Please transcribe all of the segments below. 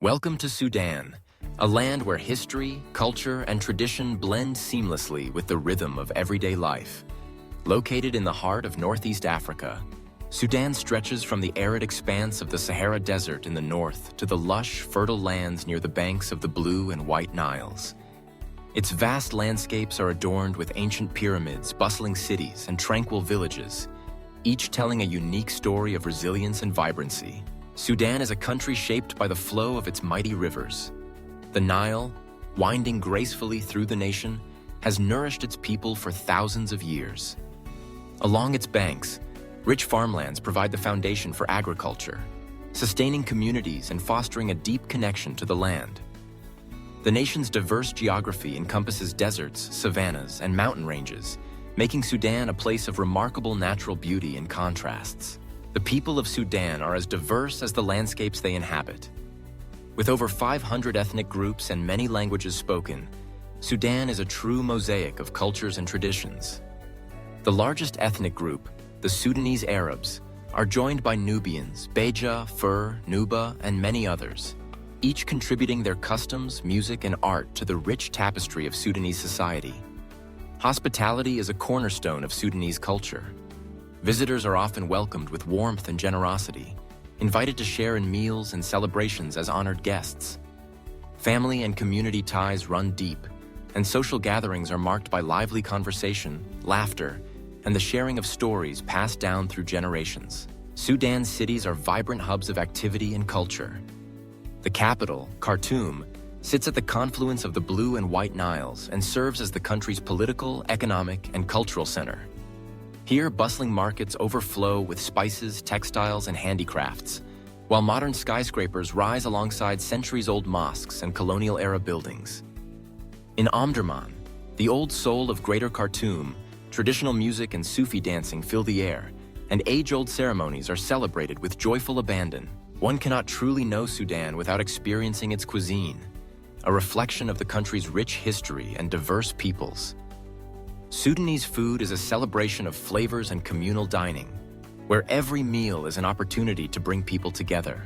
Welcome to Sudan, a land where history, culture, and tradition blend seamlessly with the rhythm of everyday life. Located in the heart of Northeast Africa, Sudan stretches from the arid expanse of the Sahara Desert in the north to the lush, fertile lands near the banks of the Blue and White Niles. Its vast landscapes are adorned with ancient pyramids, bustling cities, and tranquil villages, each telling a unique story of resilience and vibrancy. Sudan is a country shaped by the flow of its mighty rivers. The Nile, winding gracefully through the nation, has nourished its people for thousands of years. Along its banks, rich farmlands provide the foundation for agriculture, sustaining communities and fostering a deep connection to the land. The nation's diverse geography encompasses deserts, savannas, and mountain ranges, making Sudan a place of remarkable natural beauty and contrasts. The people of Sudan are as diverse as the landscapes they inhabit. With over 500 ethnic groups and many languages spoken, Sudan is a true mosaic of cultures and traditions. The largest ethnic group, the Sudanese Arabs, are joined by Nubians, Beja, Fur, Nuba, and many others, each contributing their customs, music, and art to the rich tapestry of Sudanese society. Hospitality is a cornerstone of Sudanese culture. Visitors are often welcomed with warmth and generosity, invited to share in meals and celebrations as honored guests. Family and community ties run deep, and social gatherings are marked by lively conversation, laughter, and the sharing of stories passed down through generations. Sudan's cities are vibrant hubs of activity and culture. The capital, Khartoum, sits at the confluence of the Blue and White Niles and serves as the country's political, economic, and cultural center. Here, bustling markets overflow with spices, textiles, and handicrafts, while modern skyscrapers rise alongside centuries-old mosques and colonial-era buildings. In Omdurman, the old soul of Greater Khartoum, traditional music and Sufi dancing fill the air, and age-old ceremonies are celebrated with joyful abandon. One cannot truly know Sudan without experiencing its cuisine, a reflection of the country's rich history and diverse peoples. Sudanese food is a celebration of flavors and communal dining, where every meal is an opportunity to bring people together.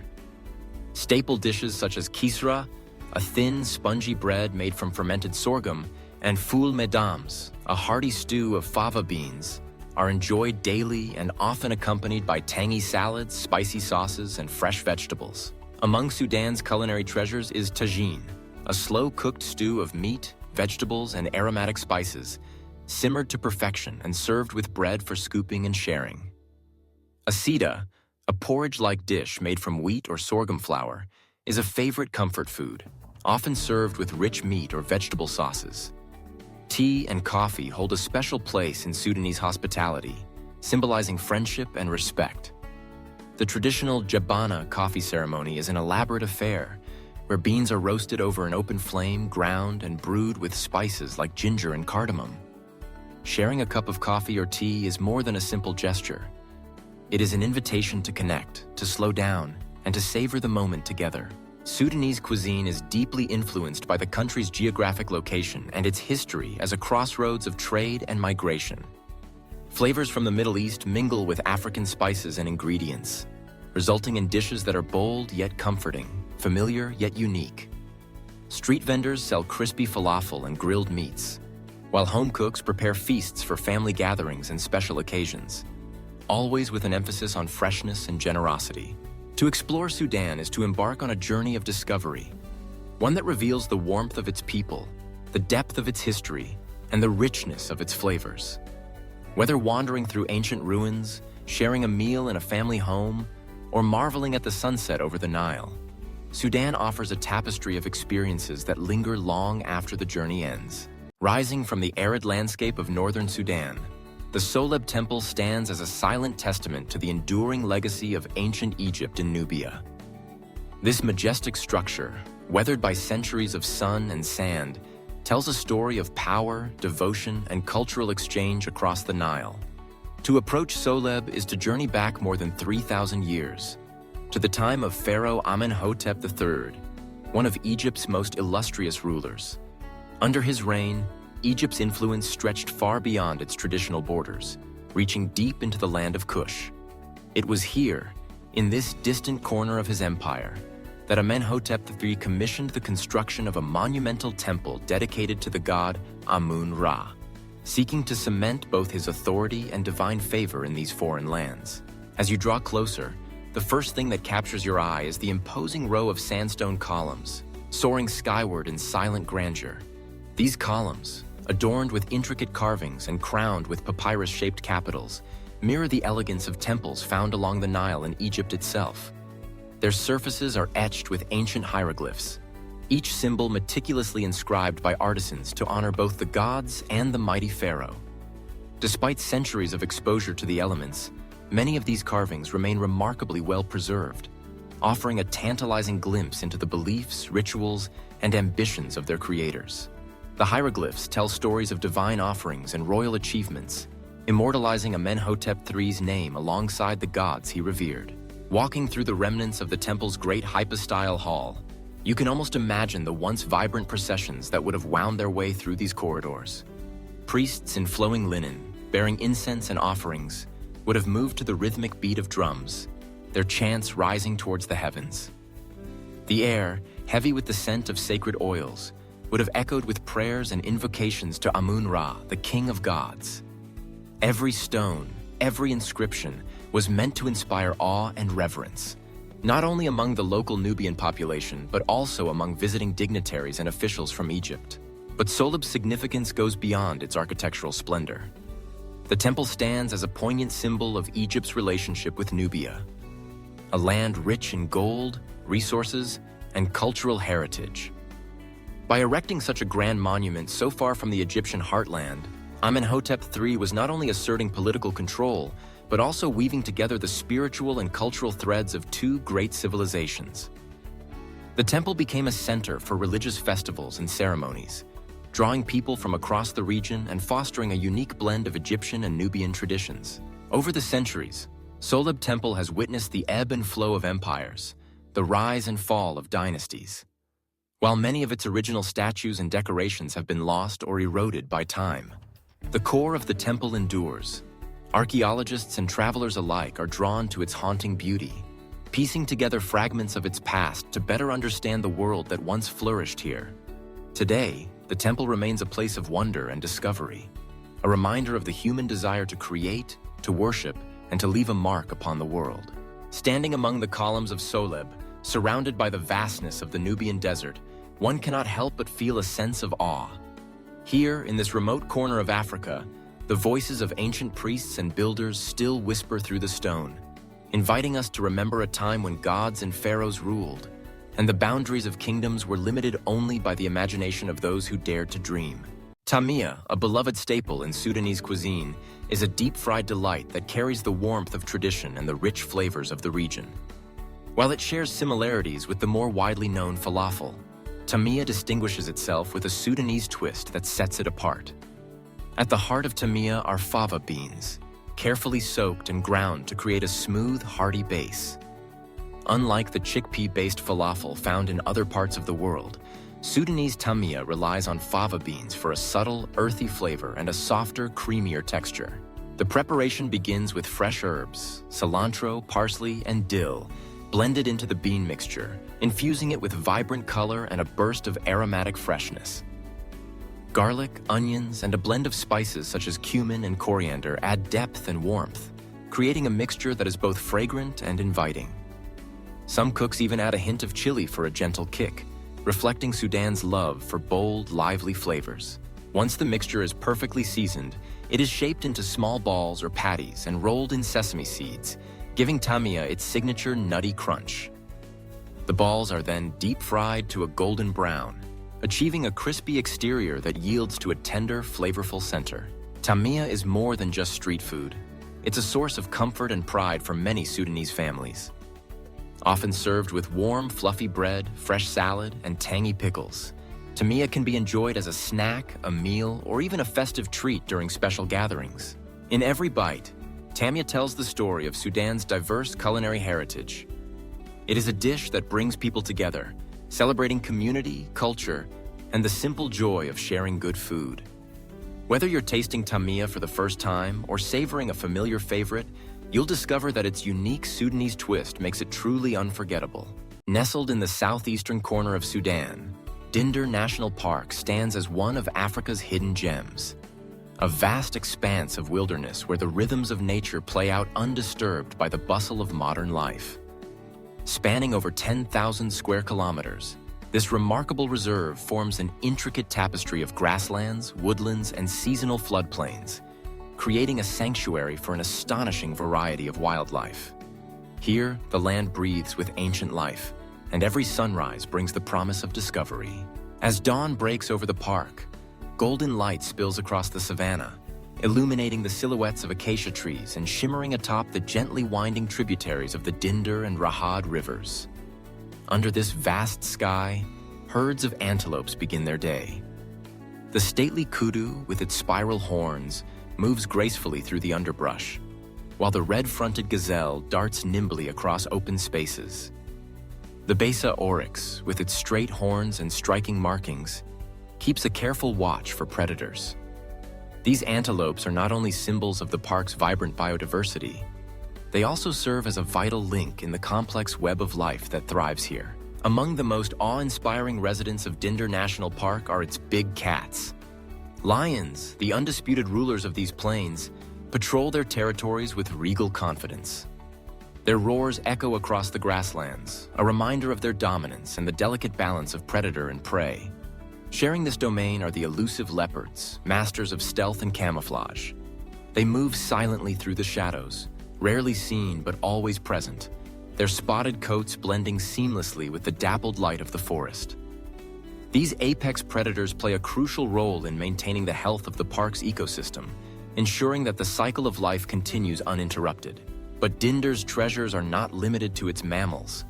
Staple dishes such as kisra, a thin, spongy bread made from fermented sorghum, and foul mesdames, a hearty stew of fava beans, are enjoyed daily and often accompanied by tangy salads, spicy sauces, and fresh vegetables. Among Sudan's culinary treasures is tagine, a slow-cooked stew of meat, vegetables, and aromatic spices, simmered to perfection and served with bread for scooping and sharing. Asida, a porridge-like dish made from wheat or sorghum flour, is a favorite comfort food, often served with rich meat or vegetable sauces. Tea and coffee hold a special place in Sudanese hospitality, symbolizing friendship and respect. The traditional Jabana coffee ceremony is an elaborate affair, where beans are roasted over an open flame, ground, and brewed with spices like ginger and cardamom. Sharing a cup of coffee or tea is more than a simple gesture. It is an invitation to connect, to slow down, and to savor the moment together. Sudanese cuisine is deeply influenced by the country's geographic location and its history as a crossroads of trade and migration. Flavors from the Middle East mingle with African spices and ingredients, resulting in dishes that are bold yet comforting, familiar yet unique. Street vendors sell crispy falafel and grilled meats, while home cooks prepare feasts for family gatherings and special occasions, always with an emphasis on freshness and generosity. To explore Sudan is to embark on a journey of discovery, one that reveals the warmth of its people, the depth of its history, and the richness of its flavors. Whether wandering through ancient ruins, sharing a meal in a family home, or marveling at the sunset over the Nile, Sudan offers a tapestry of experiences that linger long after the journey ends. Rising from the arid landscape of northern Sudan, the Soleb Temple stands as a silent testament to the enduring legacy of ancient Egypt and Nubia. This majestic structure, weathered by centuries of sun and sand, tells a story of power, devotion, and cultural exchange across the Nile. To approach Soleb is to journey back more than 3,000 years, to the time of Pharaoh Amenhotep III, one of Egypt's most illustrious rulers. Under his reign, Egypt's influence stretched far beyond its traditional borders, reaching deep into the land of Kush. It was here, in this distant corner of his empire, that Amenhotep III commissioned the construction of a monumental temple dedicated to the god Amun-Ra, seeking to cement both his authority and divine favor in these foreign lands. As you draw closer, the first thing that captures your eye is the imposing row of sandstone columns, soaring skyward in silent grandeur. These columns, adorned with intricate carvings and crowned with papyrus-shaped capitals, mirror the elegance of temples found along the Nile in Egypt itself. Their surfaces are etched with ancient hieroglyphs, each symbol meticulously inscribed by artisans to honor both the gods and the mighty pharaoh. Despite centuries of exposure to the elements, many of these carvings remain remarkably well preserved, offering a tantalizing glimpse into the beliefs, rituals, and ambitions of their creators. The hieroglyphs tell stories of divine offerings and royal achievements, immortalizing Amenhotep III's name alongside the gods he revered. Walking through the remnants of the temple's great hypostyle hall, you can almost imagine the once vibrant processions that would have wound their way through these corridors. Priests in flowing linen, bearing incense and offerings, would have moved to the rhythmic beat of drums, their chants rising towards the heavens. The air, heavy with the scent of sacred oils, would have echoed with prayers and invocations to Amun-Ra, the king of gods. Every stone, every inscription, was meant to inspire awe and reverence, not only among the local Nubian population, but also among visiting dignitaries and officials from Egypt. But Soleb's significance goes beyond its architectural splendor. The temple stands as a poignant symbol of Egypt's relationship with Nubia, a land rich in gold, resources, and cultural heritage. By erecting such a grand monument so far from the Egyptian heartland, Amenhotep III was not only asserting political control, but also weaving together the spiritual and cultural threads of two great civilizations. The temple became a center for religious festivals and ceremonies, drawing people from across the region and fostering a unique blend of Egyptian and Nubian traditions. Over the centuries, Soleb Temple has witnessed the ebb and flow of empires, the rise and fall of dynasties. While many of its original statues and decorations have been lost or eroded by time, the core of the temple endures. Archaeologists and travelers alike are drawn to its haunting beauty, piecing together fragments of its past to better understand the world that once flourished here. Today, the temple remains a place of wonder and discovery, a reminder of the human desire to create, to worship, and to leave a mark upon the world. Standing among the columns of Soleb, surrounded by the vastness of the Nubian desert, one cannot help but feel a sense of awe. Here, in this remote corner of Africa, the voices of ancient priests and builders still whisper through the stone, inviting us to remember a time when gods and pharaohs ruled, and the boundaries of kingdoms were limited only by the imagination of those who dared to dream. Tamia, a beloved staple in Sudanese cuisine, is a deep-fried delight that carries the warmth of tradition and the rich flavors of the region. While it shares similarities with the more widely known falafel, Tamia distinguishes itself with a Sudanese twist that sets it apart. At the heart of Tamia are fava beans, carefully soaked and ground to create a smooth, hearty base. Unlike the chickpea-based falafel found in other parts of the world, Sudanese Tamia relies on fava beans for a subtle, earthy flavor and a softer, creamier texture. The preparation begins with fresh herbs, cilantro, parsley, and dill, blended into the bean mixture, infusing it with vibrant color and a burst of aromatic freshness. Garlic, onions, and a blend of spices such as cumin and coriander add depth and warmth, creating a mixture that is both fragrant and inviting. Some cooks even add a hint of chili for a gentle kick, reflecting Sudan's love for bold, lively flavors. Once the mixture is perfectly seasoned, it is shaped into small balls or patties and rolled in sesame seeds, giving Tamia its signature nutty crunch. The balls are then deep-fried to a golden brown, achieving a crispy exterior that yields to a tender, flavorful center. Tamia is more than just street food. It's a source of comfort and pride for many Sudanese families. Often served with warm, fluffy bread, fresh salad, and tangy pickles, Tamia can be enjoyed as a snack, a meal, or even a festive treat during special gatherings. In every bite, Tamia tells the story of Sudan's diverse culinary heritage. It is a dish that brings people together, celebrating community, culture, and the simple joy of sharing good food. Whether you're tasting Tamia for the first time or savoring a familiar favorite, you'll discover that its unique Sudanese twist makes it truly unforgettable. Nestled in the southeastern corner of Sudan, Dinder National Park stands as one of Africa's hidden gems. A vast expanse of wilderness where the rhythms of nature play out undisturbed by the bustle of modern life. Spanning over 10,000 square kilometers, this remarkable reserve forms an intricate tapestry of grasslands, woodlands, and seasonal floodplains, creating a sanctuary for an astonishing variety of wildlife. Here, the land breathes with ancient life, and every sunrise brings the promise of discovery. As dawn breaks over the park, golden light spills across the savanna, illuminating the silhouettes of acacia trees and shimmering atop the gently winding tributaries of the Dinder and Rahad rivers. Under this vast sky, herds of antelopes begin their day. The stately kudu, with its spiral horns, moves gracefully through the underbrush, while the red-fronted gazelle darts nimbly across open spaces. The Besa oryx, with its straight horns and striking markings, keeps a careful watch for predators. These antelopes are not only symbols of the park's vibrant biodiversity, they also serve as a vital link in the complex web of life that thrives here. Among the most awe-inspiring residents of Dinder National Park are its big cats. Lions, the undisputed rulers of these plains, patrol their territories with regal confidence. Their roars echo across the grasslands, a reminder of their dominance and the delicate balance of predator and prey. Sharing this domain are the elusive leopards, masters of stealth and camouflage. They move silently through the shadows, rarely seen but always present, their spotted coats blending seamlessly with the dappled light of the forest. These apex predators play a crucial role in maintaining the health of the park's ecosystem, ensuring that the cycle of life continues uninterrupted. But Dinder's treasures are not limited to its mammals.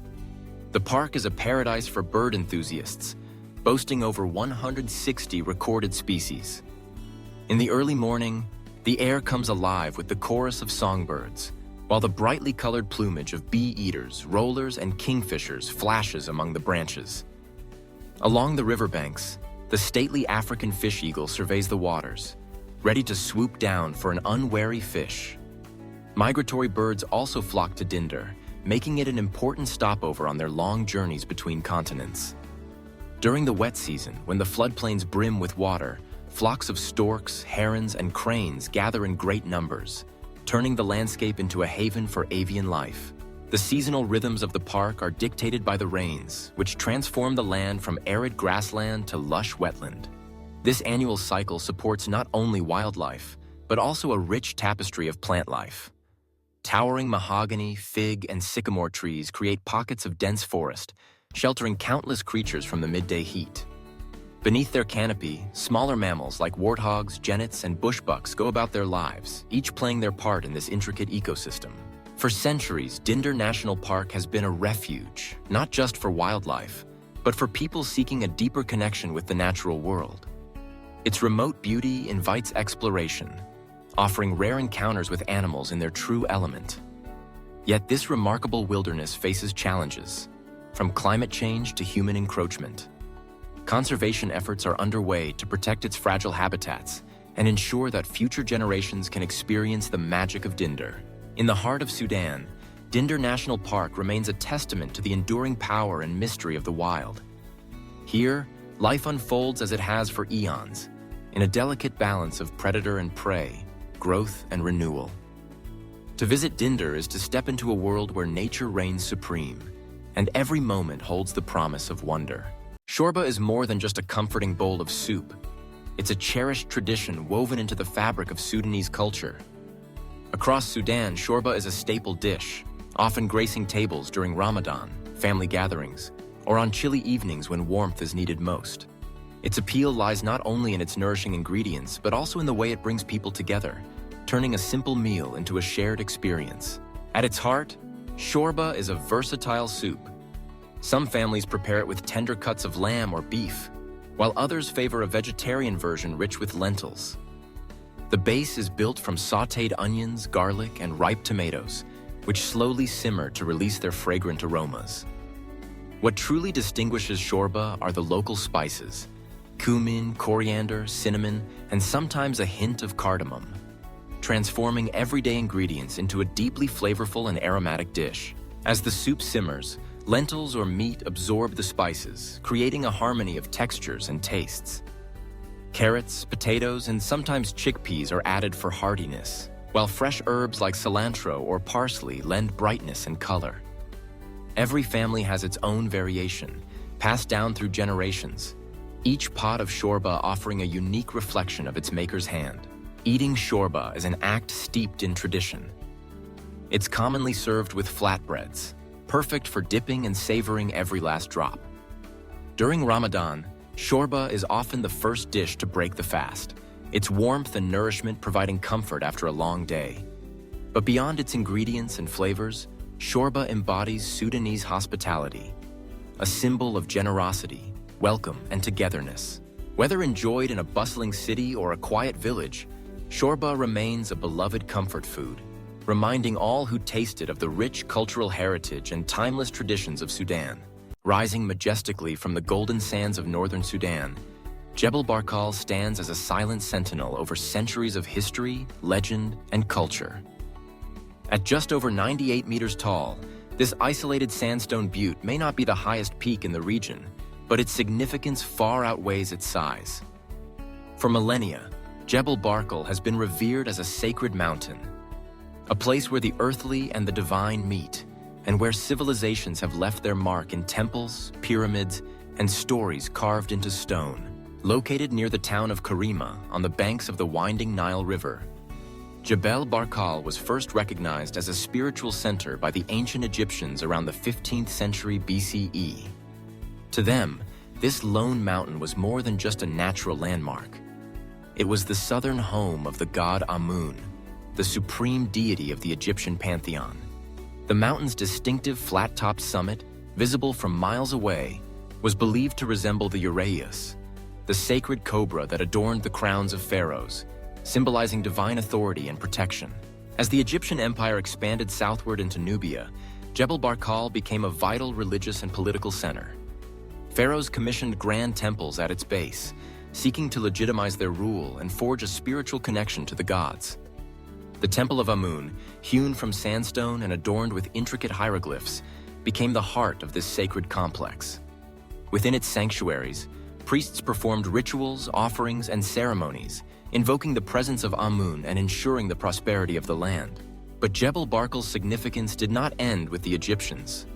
The park is a paradise for bird enthusiasts, boasting over 160 recorded species. In the early morning, the air comes alive with the chorus of songbirds, while the brightly colored plumage of bee-eaters, rollers, and kingfishers flashes among the branches. Along the riverbanks, the stately African fish eagle surveys the waters, ready to swoop down for an unwary fish. Migratory birds also flock to Dinder, making it an important stopover on their long journeys between continents. During the wet season, when the floodplains brim with water, flocks of storks, herons, and cranes gather in great numbers, turning the landscape into a haven for avian life. The seasonal rhythms of the park are dictated by the rains, which transform the land from arid grassland to lush wetland. This annual cycle supports not only wildlife, but also a rich tapestry of plant life. Towering mahogany, fig, and sycamore trees create pockets of dense forest, sheltering countless creatures from the midday heat. Beneath their canopy, smaller mammals like warthogs, genets, and bushbucks go about their lives, each playing their part in this intricate ecosystem. For centuries, Dinder National Park has been a refuge, not just for wildlife, but for people seeking a deeper connection with the natural world. Its remote beauty invites exploration, offering rare encounters with animals in their true element. Yet this remarkable wilderness faces challenges, from climate change to human encroachment. Conservation efforts are underway to protect its fragile habitats and ensure that future generations can experience the magic of Dinder. In the heart of Sudan, Dinder National Park remains a testament to the enduring power and mystery of the wild. Here, life unfolds as it has for eons, in a delicate balance of predator and prey, growth and renewal. To visit Dinder is to step into a world where nature reigns supreme, and every moment holds the promise of wonder. Shorba is more than just a comforting bowl of soup. It's a cherished tradition woven into the fabric of Sudanese culture. Across Sudan, shorba is a staple dish, often gracing tables during Ramadan, family gatherings, or on chilly evenings when warmth is needed most. Its appeal lies not only in its nourishing ingredients, but also in the way it brings people together, turning a simple meal into a shared experience. At its heart, shorba is a versatile soup. Some families prepare it with tender cuts of lamb or beef, while others favor a vegetarian version rich with lentils. The base is built from sautéed onions, garlic, and ripe tomatoes, which slowly simmer to release their fragrant aromas. What truly distinguishes shorba are the local spices: cumin, coriander, cinnamon, and sometimes a hint of cardamom, transforming everyday ingredients into a deeply flavorful and aromatic dish. As the soup simmers, Lentils or meat absorb the spices, creating a harmony of textures and tastes. Carrots, potatoes, and sometimes chickpeas are added for hardiness, while fresh herbs like cilantro or parsley lend brightness and color. Every family has its own variation, passed down through generations, each pot of shorba offering a unique reflection of its maker's hand. Eating shorba is an act steeped in tradition. It's commonly served with flatbreads, perfect for dipping and savoring every last drop. During Ramadan, shorba is often the first dish to break the fast, its warmth and nourishment providing comfort after a long day. But beyond its ingredients and flavors, shorba embodies Sudanese hospitality, a symbol of generosity, welcome, and togetherness. Whether enjoyed in a bustling city or a quiet village, shorba remains a beloved comfort food, reminding all who taste it of the rich cultural heritage and timeless traditions of Sudan. Rising majestically from the golden sands of northern Sudan, Jebel Barkal stands as a silent sentinel over centuries of history, legend, and culture. At just over 98 meters tall, this isolated sandstone butte may not be the highest peak in the region, but its significance far outweighs its size. For millennia, Jebel Barkal has been revered as a sacred mountain, a place where the earthly and the divine meet, and where civilizations have left their mark in temples, pyramids, and stories carved into stone. Located near the town of Karima on the banks of the winding Nile River, Jebel Barkal was first recognized as a spiritual center by the ancient Egyptians around the 15th century BCE. To them, this lone mountain was more than just a natural landmark. It was the southern home of the god Amun, the supreme deity of the Egyptian pantheon. The mountain's distinctive flat-topped summit, visible from miles away, was believed to resemble the uraeus, the sacred cobra that adorned the crowns of pharaohs, symbolizing divine authority and protection. As the Egyptian empire expanded southward into Nubia, Jebel Barkal became a vital religious and political center. Pharaohs commissioned grand temples at its base, seeking to legitimize their rule and forge a spiritual connection to the gods. The Temple of Amun, hewn from sandstone and adorned with intricate hieroglyphs, became the heart of this sacred complex. Within its sanctuaries, priests performed rituals, offerings, and ceremonies, invoking the presence of Amun and ensuring the prosperity of the land. But Jebel Barkal's significance did not end with the Egyptians.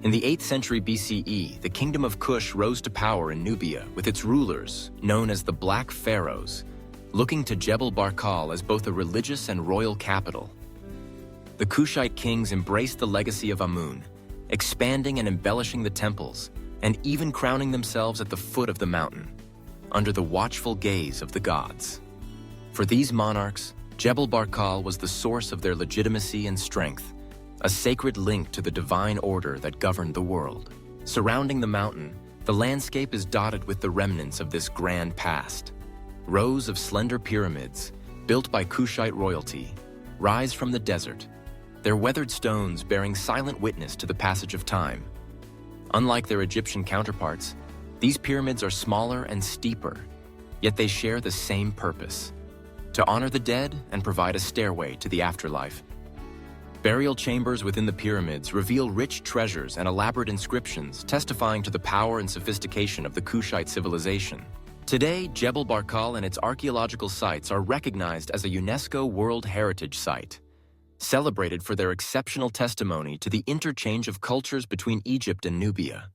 In the 8th century BCE, the kingdom of Kush rose to power in Nubia with its rulers, known as the Black Pharaohs, looking to Jebel Barkal as both a religious and royal capital. The Kushite kings embraced the legacy of Amun, expanding and embellishing the temples, and even crowning themselves at the foot of the mountain, under the watchful gaze of the gods. For these monarchs, Jebel Barkal was the source of their legitimacy and strength, a sacred link to the divine order that governed the world. Surrounding the mountain, the landscape is dotted with the remnants of this grand past. Rows of slender pyramids, built by Kushite royalty, rise from the desert, their weathered stones bearing silent witness to the passage of time. Unlike their Egyptian counterparts, these pyramids are smaller and steeper, yet they share the same purpose: to honor the dead and provide a stairway to the afterlife. Burial chambers within the pyramids reveal rich treasures and elaborate inscriptions testifying to the power and sophistication of the Kushite civilization. Today, Jebel Barkal and its archaeological sites are recognized as a UNESCO World Heritage Site, celebrated for their exceptional testimony to the interchange of cultures between Egypt and Nubia.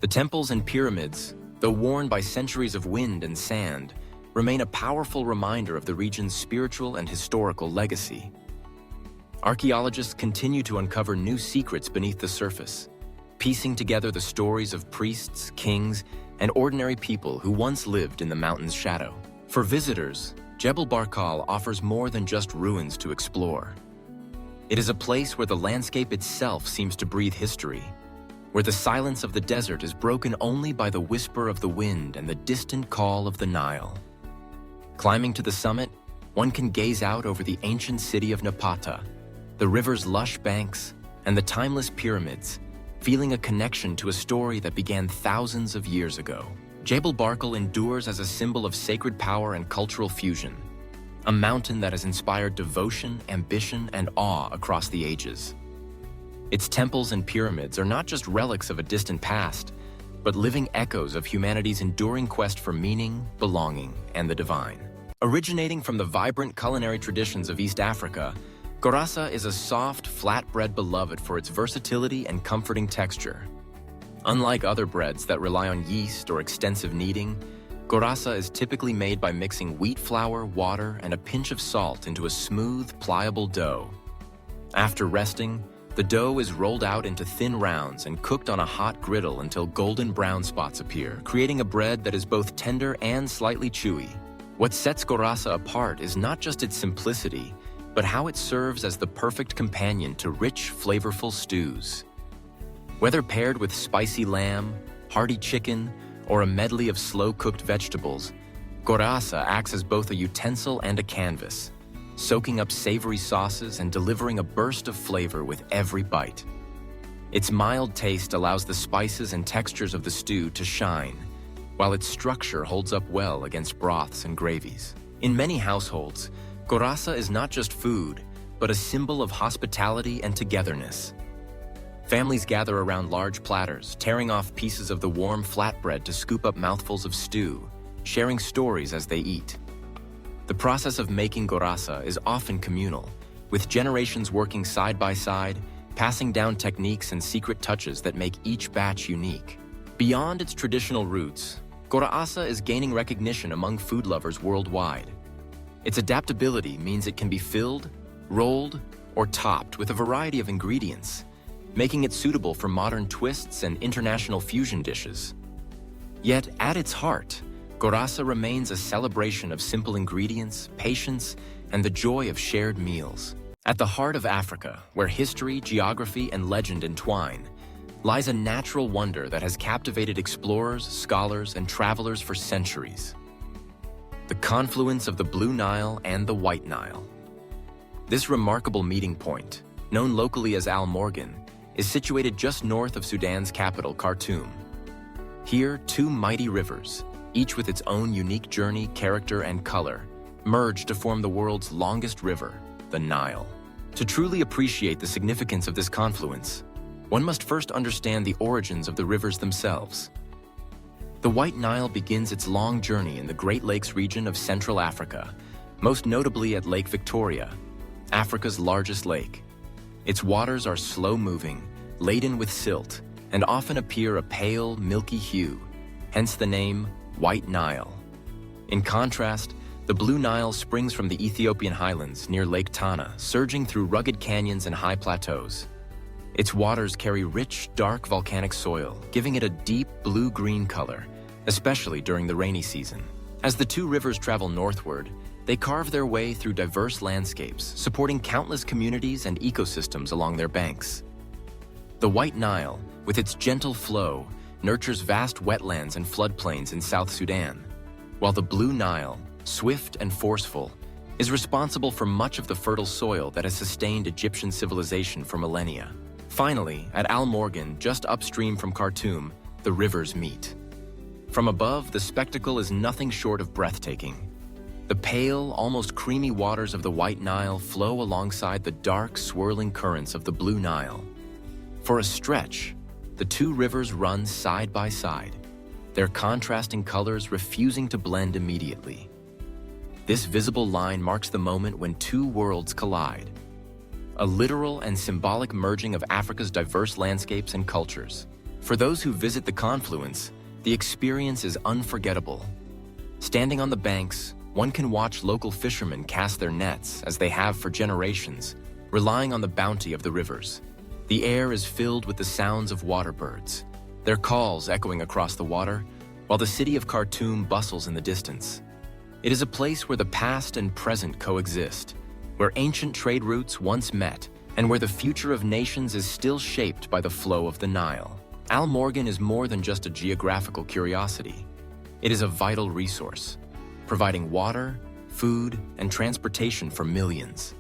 The temples and pyramids, though worn by centuries of wind and sand, remain a powerful reminder of the region's spiritual and historical legacy. Archaeologists continue to uncover new secrets beneath the surface, piecing together the stories of priests, kings, and ordinary people who once lived in the mountain's shadow. For visitors, Jebel Barkal offers more than just ruins to explore. It is a place where the landscape itself seems to breathe history, where the silence of the desert is broken only by the whisper of the wind and the distant call of the Nile. Climbing to the summit, one can gaze out over the ancient city of Napata, the river's lush banks, and the timeless pyramids, feeling a connection to a story that began thousands of years ago. Jebel Barkal endures as a symbol of sacred power and cultural fusion, a mountain that has inspired devotion, ambition, and awe across the ages. Its temples and pyramids are not just relics of a distant past, but living echoes of humanity's enduring quest for meaning, belonging, and the divine. Originating from the vibrant culinary traditions of East Africa, gurasa is a soft, flat bread beloved for its versatility and comforting texture. Unlike other breads that rely on yeast or extensive kneading, gurasa is typically made by mixing wheat flour, water, and a pinch of salt into a smooth, pliable dough. After resting, the dough is rolled out into thin rounds and cooked on a hot griddle until golden brown spots appear, creating a bread that is both tender and slightly chewy. What sets gurasa apart is not just its simplicity, but how it serves as the perfect companion to rich, flavorful stews. Whether paired with spicy lamb, hearty chicken, or a medley of slow-cooked vegetables, gurasa acts as both a utensil and a canvas, soaking up savory sauces and delivering a burst of flavor with every bite. Its mild taste allows the spices and textures of the stew to shine, while its structure holds up well against broths and gravies. In many households, gurasa is not just food, but a symbol of hospitality and togetherness. Families gather around large platters, tearing off pieces of the warm flatbread to scoop up mouthfuls of stew, sharing stories as they eat. The process of making gurasa is often communal, with generations working side by side, passing down techniques and secret touches that make each batch unique. Beyond its traditional roots, gurasa is gaining recognition among food lovers worldwide. Its adaptability means it can be filled, rolled, or topped with a variety of ingredients, making it suitable for modern twists and international fusion dishes. Yet, at its heart, gurasa remains a celebration of simple ingredients, patience, and the joy of shared meals. At the heart of Africa, where history, geography, and legend entwine, lies a natural wonder that has captivated explorers, scholars, and travelers for centuries. The confluence of the Blue Nile and the White Nile. This remarkable meeting point, known locally as Al Morgan, is situated just north of Sudan's capital, Khartoum. Here, two mighty rivers, each with its own unique journey, character, and color, merge to form the world's longest river, the Nile. To truly appreciate the significance of this confluence, one must first understand the origins of the rivers themselves. The White Nile begins its long journey in the Great Lakes region of Central Africa, most notably at Lake Victoria, Africa's largest lake. Its waters are slow-moving, laden with silt, and often appear a pale, milky hue, hence the name White Nile. In contrast, the Blue Nile springs from the Ethiopian highlands near Lake Tana, surging through rugged canyons and high plateaus. Its waters carry rich, dark volcanic soil, giving it a deep blue-green color, especially during the rainy season. As the two rivers travel northward, they carve their way through diverse landscapes, supporting countless communities and ecosystems along their banks. The White Nile, with its gentle flow, nurtures vast wetlands and floodplains in South Sudan, while the Blue Nile, swift and forceful, is responsible for much of the fertile soil that has sustained Egyptian civilization for millennia. Finally, at Al Morgan, just upstream from Khartoum, the rivers meet. From above, the spectacle is nothing short of breathtaking. The pale, almost creamy waters of the White Nile flow alongside the dark, swirling currents of the Blue Nile. For a stretch, the two rivers run side by side, their contrasting colors refusing to blend immediately. This visible line marks the moment when two worlds collide, a literal and symbolic merging of Africa's diverse landscapes and cultures. For those who visit the confluence, the experience is unforgettable. Standing on the banks, one can watch local fishermen cast their nets, as they have for generations, relying on the bounty of the rivers. The air is filled with the sounds of water birds, their calls echoing across the water, while the city of Khartoum bustles in the distance. It is a place where the past and present coexist, where ancient trade routes once met, and where the future of nations is still shaped by the flow of the Nile. Al Morgan is more than just a geographical curiosity. It is a vital resource, providing water, food, and transportation for millions.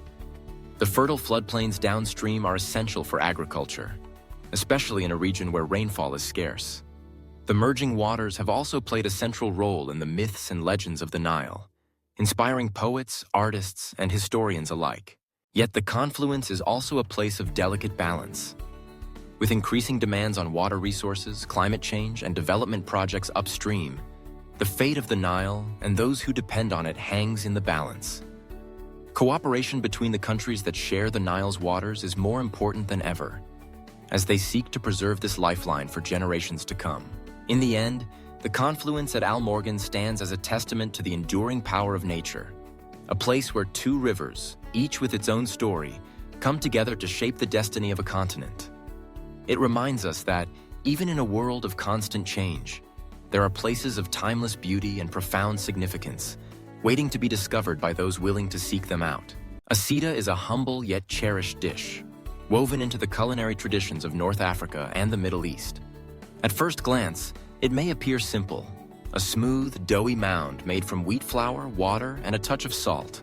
The fertile floodplains downstream are essential for agriculture, especially in a region where rainfall is scarce. The merging waters have also played a central role in the myths and legends of the Nile, inspiring poets, artists, and historians alike. Yet the confluence is also a place of delicate balance. With increasing demands on water resources, climate change, and development projects upstream, the fate of the Nile and those who depend on it hangs in the balance. Cooperation between the countries that share the Nile's waters is more important than ever, as they seek to preserve this lifeline for generations to come. In the end, the confluence at Al Morgan stands as a testament to the enduring power of nature, a place where two rivers, each with its own story, come together to shape the destiny of a continent. It reminds us that, even in a world of constant change, there are places of timeless beauty and profound significance, waiting to be discovered by those willing to seek them out. Asida is a humble yet cherished dish, woven into the culinary traditions of North Africa and the Middle East. At first glance, it may appear simple, a smooth, doughy mound made from wheat flour, water, and a touch of salt.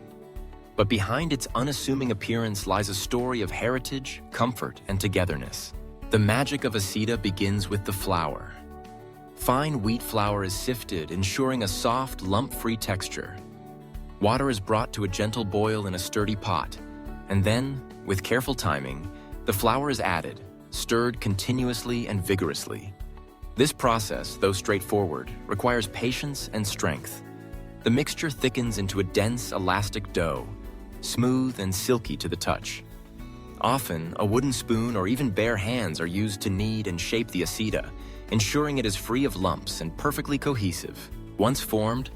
But behind its unassuming appearance lies a story of heritage, comfort, and togetherness. The magic of Asida begins with the flour. Fine wheat flour is sifted, ensuring a soft, lump-free texture. Water is brought to a gentle boil in a sturdy pot, and then, with careful timing, the flour is added, stirred continuously and vigorously. This process, though straightforward, requires patience and strength. The mixture thickens into a dense, elastic dough, smooth and silky to the touch. Often, a wooden spoon or even bare hands are used to knead and shape the Asida, ensuring it is free of lumps and perfectly cohesive. Once formed,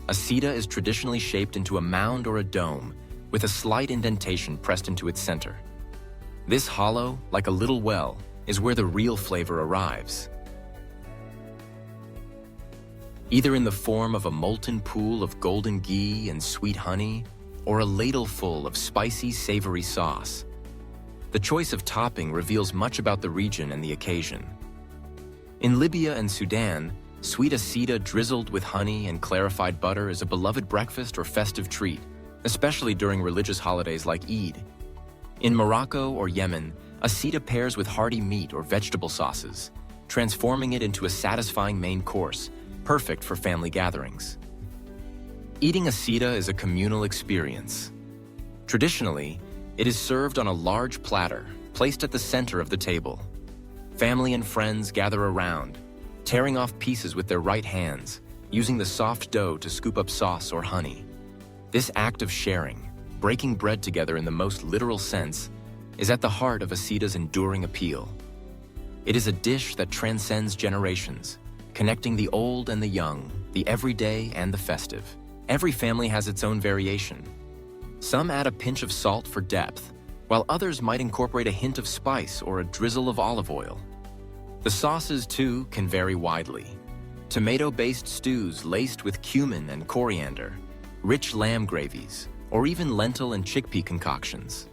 Asida is traditionally shaped into a mound or a dome, with a slight indentation pressed into its center. This hollow, like a little well, is where the real flavor arrives. Either in the form of a molten pool of golden ghee and sweet honey, or a ladle full of spicy, savory sauce. The choice of topping reveals much about the region and the occasion. In Libya and Sudan, sweet Asida drizzled with honey and clarified butter is a beloved breakfast or festive treat, especially during religious holidays like Eid. In Morocco or Yemen, Asida pairs with hearty meat or vegetable sauces, transforming it into a satisfying main course, perfect for family gatherings. Eating Asida is a communal experience. Traditionally, it is served on a large platter, placed at the center of the table. Family and friends gather around, tearing off pieces with their right hands, using the soft dough to scoop up sauce or honey. This act of sharing, breaking bread together in the most literal sense, is at the heart of Asida's enduring appeal. It is a dish that transcends generations, connecting the old and the young, the everyday and the festive. Every family has its own variation. Some add a pinch of salt for depth, while others might incorporate a hint of spice or a drizzle of olive oil. The sauces, too, can vary widely. Tomato-based stews laced with cumin and coriander, rich lamb gravies, or even lentil and chickpea concoctions.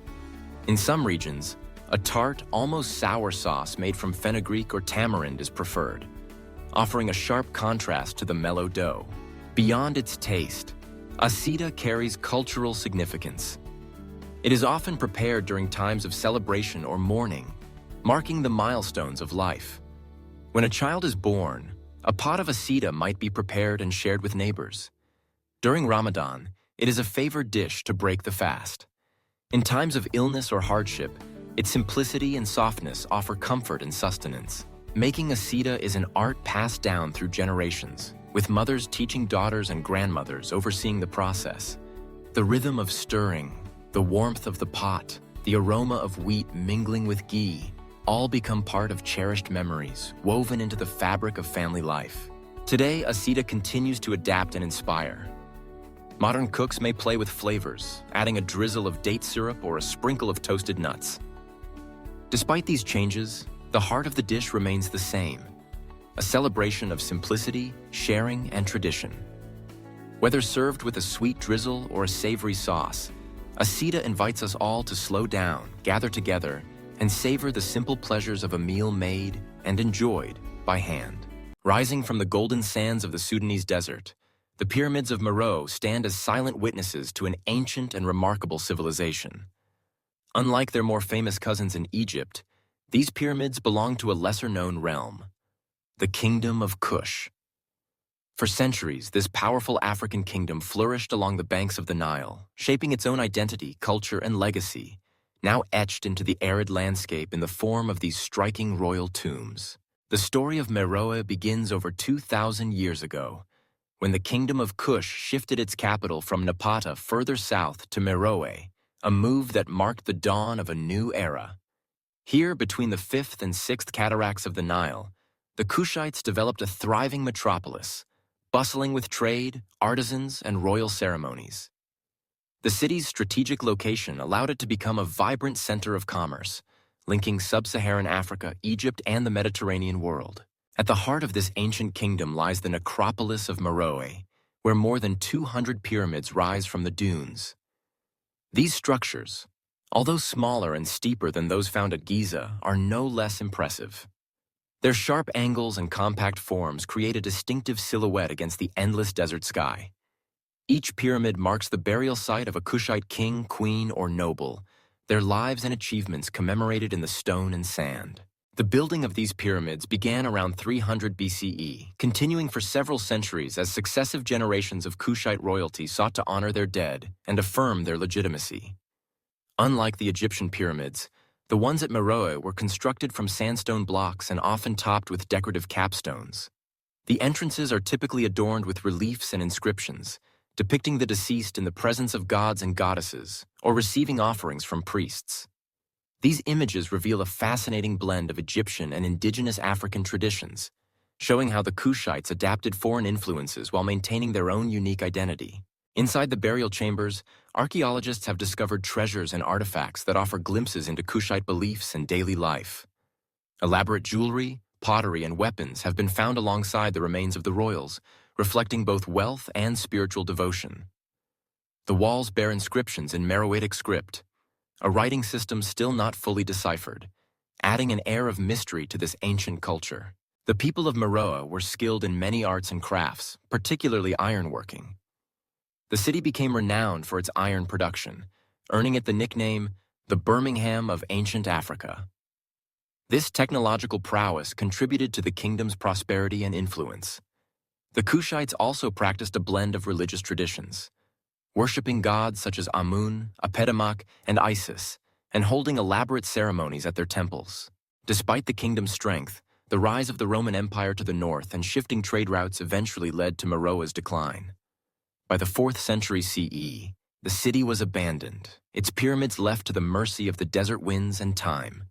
In some regions, a tart, almost sour sauce made from fenugreek or tamarind is preferred, offering a sharp contrast to the mellow dough. Beyond its taste, Asida carries cultural significance. It is often prepared during times of celebration or mourning, marking the milestones of life. When a child is born, a pot of Asida might be prepared and shared with neighbors. During Ramadan, it is a favored dish to break the fast. In times of illness or hardship, its simplicity and softness offer comfort and sustenance. Making Asida is an art passed down through generations, with mothers teaching daughters and grandmothers overseeing the process. The rhythm of stirring, the warmth of the pot, the aroma of wheat mingling with ghee, all become part of cherished memories, woven into the fabric of family life. Today, Asida continues to adapt and inspire. Modern cooks may play with flavors, adding a drizzle of date syrup or a sprinkle of toasted nuts. Despite these changes, the heart of the dish remains the same, a celebration of simplicity, sharing, and tradition. Whether served with a sweet drizzle or a savory sauce, Asida invites us all to slow down, gather together, and savor the simple pleasures of a meal made and enjoyed by hand. Rising from the golden sands of the Sudanese desert, the pyramids of Meroë stand as silent witnesses to an ancient and remarkable civilization. Unlike their more famous cousins in Egypt, these pyramids belong to a lesser-known realm, the Kingdom of Kush. For centuries, this powerful African kingdom flourished along the banks of the Nile, shaping its own identity, culture, and legacy. now etched into the arid landscape in the form of these striking royal tombs. The story of Meroë begins over 2,000 years ago, when the kingdom of Kush shifted its capital from Napata further south to Meroë, a move that marked the dawn of a new era. Here, between the 5th and 6th cataracts of the Nile, the Kushites developed a thriving metropolis, bustling with trade, artisans, and royal ceremonies. The city's strategic location allowed it to become a vibrant center of commerce, linking sub-Saharan Africa, Egypt, and the Mediterranean world. At the heart of this ancient kingdom lies the necropolis of Meroë, where more than 200 pyramids rise from the dunes. These structures, although smaller and steeper than those found at Giza, are no less impressive. Their sharp angles and compact forms create a distinctive silhouette against the endless desert sky. Each pyramid marks the burial site of a Kushite king, queen, or noble, their lives and achievements commemorated in the stone and sand. The building of these pyramids began around 300 BCE, continuing for several centuries as successive generations of Kushite royalty sought to honor their dead and affirm their legitimacy. Unlike the Egyptian pyramids, the ones at Meroë were constructed from sandstone blocks and often topped with decorative capstones. The entrances are typically adorned with reliefs and inscriptions, depicting the deceased in the presence of gods and goddesses, or receiving offerings from priests. These images reveal a fascinating blend of Egyptian and indigenous African traditions, showing how the Kushites adapted foreign influences while maintaining their own unique identity. Inside the burial chambers, archaeologists have discovered treasures and artifacts that offer glimpses into Kushite beliefs and daily life. Elaborate jewelry, pottery, and weapons have been found alongside the remains of the royals, reflecting both wealth and spiritual devotion. The walls bear inscriptions in Meroitic script, a writing system still not fully deciphered, adding an air of mystery to this ancient culture. The people of Meroë were skilled in many arts and crafts, particularly ironworking. The city became renowned for its iron production, earning it the nickname, the Birmingham of ancient Africa. This technological prowess contributed to the kingdom's prosperity and influence. The Kushites also practiced a blend of religious traditions, worshipping gods such as Amun, Apetamak, and Isis, and holding elaborate ceremonies at their temples. Despite the kingdom's strength, the rise of the Roman Empire to the north and shifting trade routes eventually led to Meroë's decline. By the 4th century CE, the city was abandoned, its pyramids left to the mercy of the desert winds and time.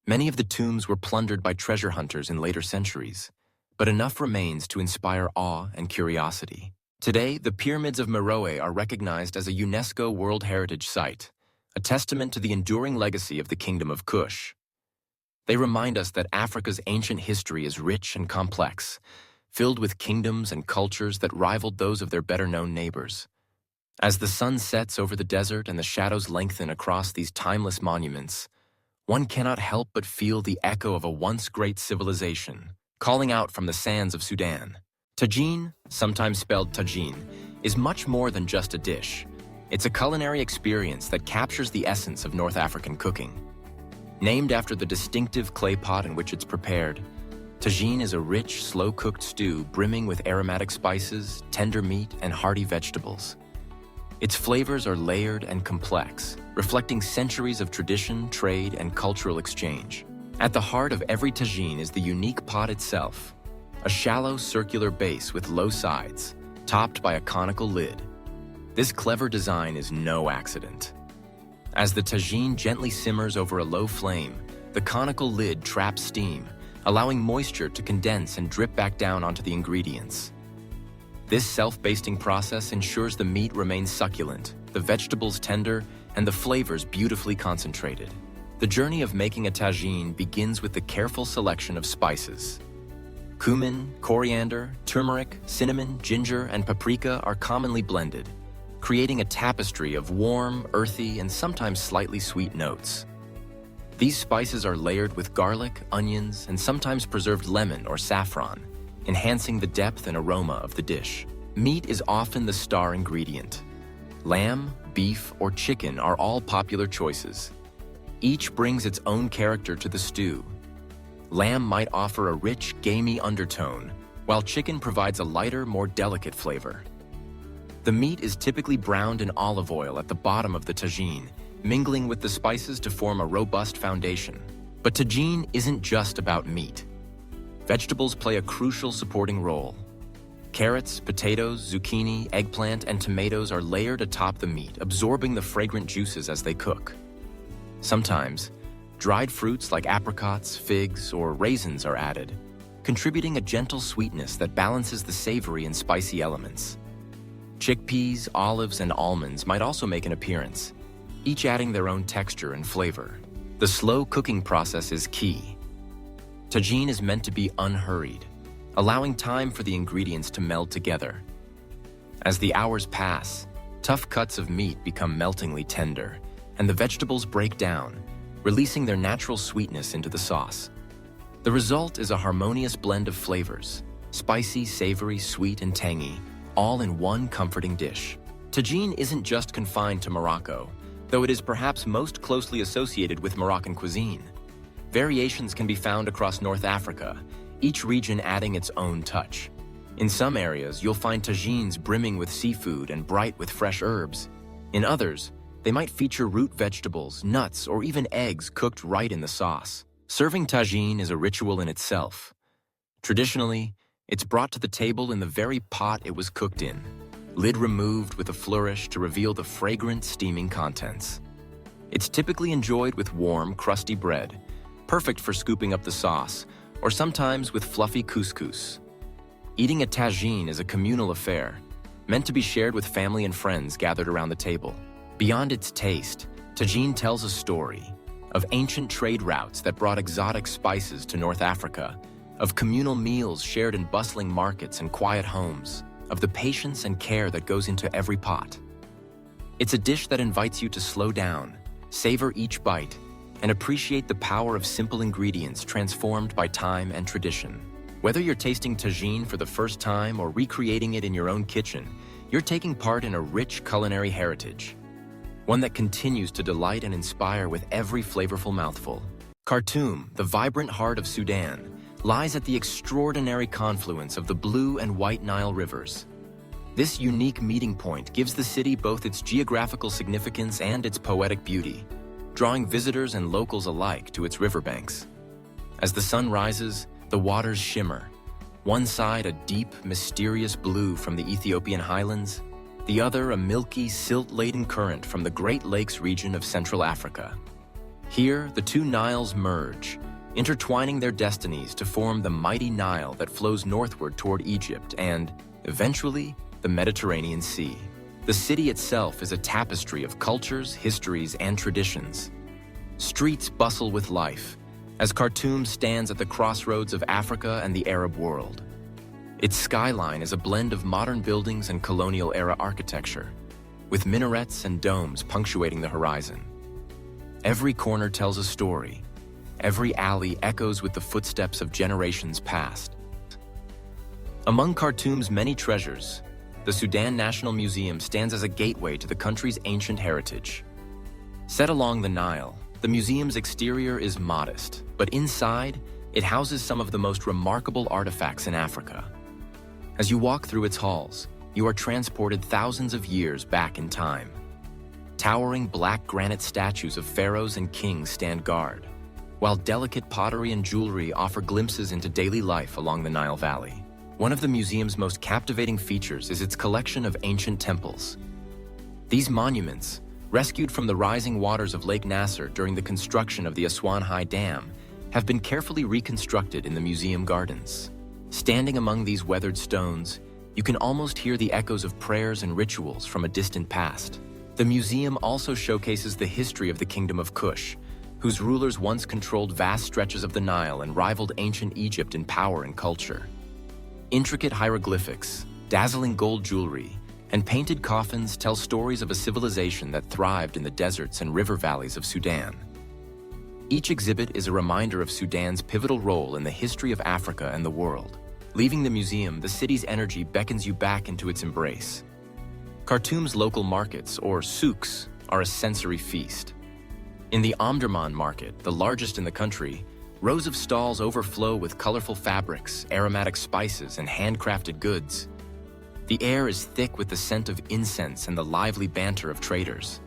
Many of the tombs were plundered by treasure hunters in later centuries, but enough remains to inspire awe and curiosity. Today, the pyramids of Meroë are recognized as a UNESCO World Heritage Site, a testament to the enduring legacy of the Kingdom of Kush. They remind us that Africa's ancient history is rich and complex, filled with kingdoms and cultures that rivaled those of their better-known neighbors. As the sun sets over the desert and the shadows lengthen across these timeless monuments, one cannot help but feel the echo of a once great civilization, calling out from the sands of Sudan. Tagine, sometimes spelled tagine, is much more than just a dish. It's a culinary experience that captures the essence of North African cooking. Named after the distinctive clay pot in which it's prepared, tagine is a rich, slow-cooked stew brimming with aromatic spices, tender meat, and hearty vegetables. Its flavors are layered and complex, reflecting centuries of tradition, trade, and cultural exchange. At the heart of every tagine is the unique pot itself, a shallow circular base with low sides, topped by a conical lid. This clever design is no accident. As the tagine gently simmers over a low flame, the conical lid traps steam, allowing moisture to condense and drip back down onto the ingredients. This self-basting process ensures the meat remains succulent, the vegetables tender, and the flavors beautifully concentrated. The journey of making a tagine begins with the careful selection of spices. Cumin, coriander, turmeric, cinnamon, ginger, and paprika are commonly blended, creating a tapestry of warm, earthy, and sometimes slightly sweet notes. These spices are layered with garlic, onions, and sometimes preserved lemon or saffron, enhancing the depth and aroma of the dish. Meat is often the star ingredient. Lamb, beef, or chicken are all popular choices. Each brings its own character to the stew. Lamb might offer a rich, gamey undertone, while chicken provides a lighter, more delicate flavor. The meat is typically browned in olive oil at the bottom of the tagine, mingling with the spices to form a robust foundation. But tagine isn't just about meat. Vegetables play a crucial supporting role. Carrots, potatoes, zucchini, eggplant, and tomatoes are layered atop the meat, absorbing the fragrant juices as they cook. Sometimes, dried fruits like apricots, figs, or raisins are added, contributing a gentle sweetness that balances the savory and spicy elements. Chickpeas, olives, and almonds might also make an appearance, each adding their own texture and flavor. The slow cooking process is key. Tagine is meant to be unhurried, allowing time for the ingredients to meld together. As the hours pass, tough cuts of meat become meltingly tender, and the vegetables break down, releasing their natural sweetness into the sauce. The result is a harmonious blend of flavors, spicy, savory, sweet, and tangy, all in one comforting dish. Tagine isn't just confined to Morocco, though it is perhaps most closely associated with Moroccan cuisine. Variations can be found across North Africa, each region adding its own touch. In some areas, you'll find tagines brimming with seafood and bright with fresh herbs. In others, they might feature root vegetables, nuts, or even eggs cooked right in the sauce. Serving tagine is a ritual in itself. Traditionally, it's brought to the table in the very pot it was cooked in, lid removed with a flourish to reveal the fragrant, steaming contents. It's typically enjoyed with warm, crusty bread, perfect for scooping up the sauce, or sometimes with fluffy couscous. Eating a tagine is a communal affair, meant to be shared with family and friends gathered around the table. Beyond its taste, tagine tells a story of ancient trade routes that brought exotic spices to North Africa, of communal meals shared in bustling markets and quiet homes, of the patience and care that goes into every pot. It's a dish that invites you to slow down, savor each bite, and appreciate the power of simple ingredients transformed by time and tradition. Whether you're tasting tagine for the first time or recreating it in your own kitchen, you're taking part in a rich culinary heritage, one that continues to delight and inspire with every flavorful mouthful. Khartoum, the vibrant heart of Sudan, lies at the extraordinary confluence of the blue and white Nile rivers. This unique meeting point gives the city both its geographical significance and its poetic beauty, drawing visitors and locals alike to its riverbanks. As the sun rises, the waters shimmer, one side a deep, mysterious blue from the Ethiopian highlands, the other a milky, silt-laden current from the Great Lakes region of Central Africa. Here, the two Niles merge, intertwining their destinies to form the mighty Nile that flows northward toward Egypt and, eventually, the Mediterranean Sea. The city itself is a tapestry of cultures, histories, and traditions. Streets bustle with life, as Khartoum stands at the crossroads of Africa and the Arab world. Its skyline is a blend of modern buildings and colonial-era architecture, with minarets and domes punctuating the horizon. Every corner tells a story. Every alley echoes with the footsteps of generations past. Among Khartoum's many treasures, the Sudan National Museum stands as a gateway to the country's ancient heritage. Set along the Nile, the museum's exterior is modest, but inside, it houses some of the most remarkable artifacts in Africa. As you walk through its halls, you are transported thousands of years back in time. Towering black granite statues of pharaohs and kings stand guard, while delicate pottery and jewelry offer glimpses into daily life along the Nile Valley. One of the museum's most captivating features is its collection of ancient temples. These monuments, rescued from the rising waters of Lake Nasser during the construction of the Aswan High Dam, have been carefully reconstructed in the museum gardens. Standing among these weathered stones, you can almost hear the echoes of prayers and rituals from a distant past. The museum also showcases the history of the Kingdom of Kush, whose rulers once controlled vast stretches of the Nile and rivaled ancient Egypt in power and culture. Intricate hieroglyphics, dazzling gold jewelry, and painted coffins tell stories of a civilization that thrived in the deserts and river valleys of Sudan. Each exhibit is a reminder of Sudan's pivotal role in the history of Africa and the world. Leaving the museum, the city's energy beckons you back into its embrace. Khartoum's local markets, or souks, are a sensory feast. In the Omdurman market, the largest in the country, rows of stalls overflow with colorful fabrics, aromatic spices, and handcrafted goods. The air is thick with the scent of incense and the lively banter of traders.